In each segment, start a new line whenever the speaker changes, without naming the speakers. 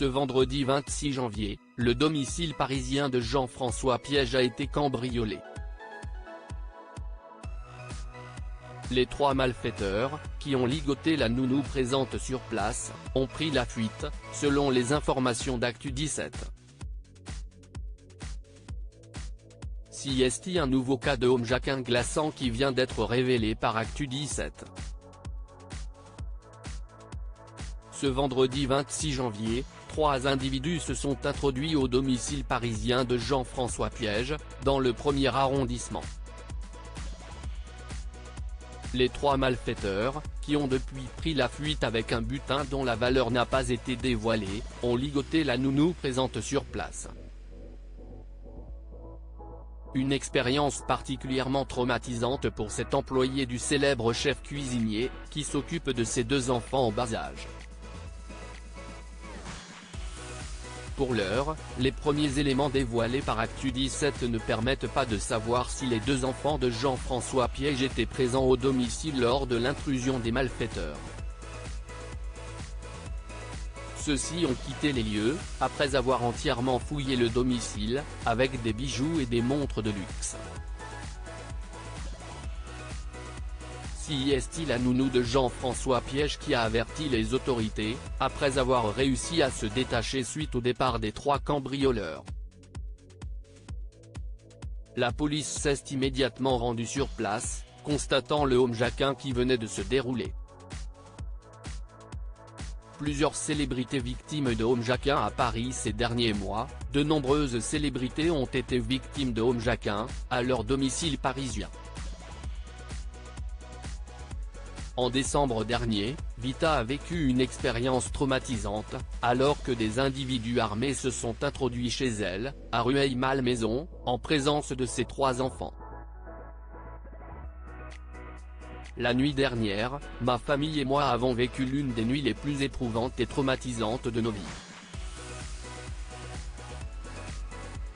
Ce vendredi 26 janvier, le domicile parisien de Jean-François Piège a été cambriolé. Les trois malfaiteurs, qui ont ligoté la nounou présente sur place, ont pris la fuite, selon les informations d'Actu 17. Si est un nouveau cas de homejackins glaçant qui vient d'être révélé par Actu 17. Ce vendredi 26 janvier, 3 individus se sont introduits au domicile parisien de Jean-François Piège, dans le 1er arrondissement. Les trois malfaiteurs, qui ont depuis pris la fuite avec un butin dont la valeur n'a pas été dévoilée, ont ligoté la nounou présente sur place. Une expérience particulièrement traumatisante pour cet employé du célèbre chef cuisinier, qui s'occupe de ses deux enfants en bas âge. Pour l'heure, les premiers éléments dévoilés par Actu 17 ne permettent pas de savoir si les deux enfants de Jean-François Piège étaient présents au domicile lors de l'intrusion des malfaiteurs. Ceux-ci ont quitté les lieux, après avoir entièrement fouillé le domicile, avec des bijoux et des montres de luxe. Si est la nounou de Jean-François Piège qui a averti les autorités, après avoir réussi à se détacher suite au départ des trois cambrioleurs. La police s'est immédiatement rendue sur place, constatant le homejackins qui venait de se dérouler. Plusieurs célébrités victimes de homejackins à Paris ces derniers mois, de nombreuses célébrités ont été victimes de homejackins, à leur domicile parisien. En décembre dernier, Vita a vécu une expérience traumatisante, alors que des individus armés se sont introduits chez elle, à Rueil-Malmaison, en présence de ses trois enfants. La nuit dernière, ma famille et moi avons vécu l'une des nuits les plus éprouvantes et traumatisantes de nos vies.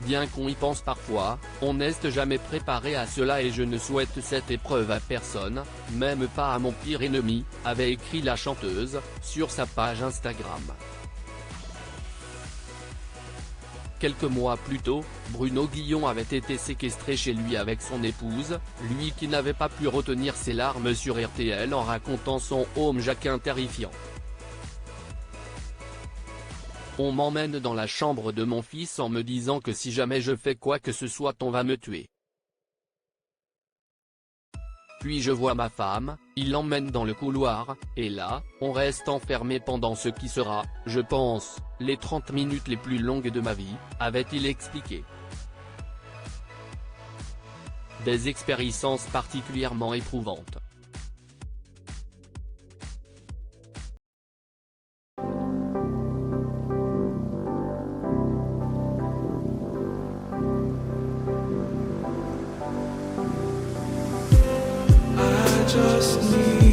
Bien qu'on y pense parfois, on n'est jamais préparé à cela et je ne souhaite cette épreuve à personne, même pas à mon pire ennemi, avait écrit la chanteuse, sur sa page Instagram. Quelques mois plus tôt, Bruno Guillon avait été séquestré chez lui avec son épouse, lui qui n'avait pas pu retenir ses larmes sur RTL en racontant son homejackins terrifiant. On m'emmène dans la chambre de mon fils en me disant que si jamais je fais quoi que ce soit on va me tuer. Puis je vois ma femme, il l'emmène dans le couloir, et là, on reste enfermé pendant ce qui sera, je pense, les 30 minutes les plus longues de ma vie, avait-il expliqué. Des expériences particulièrement éprouvantes.
Just need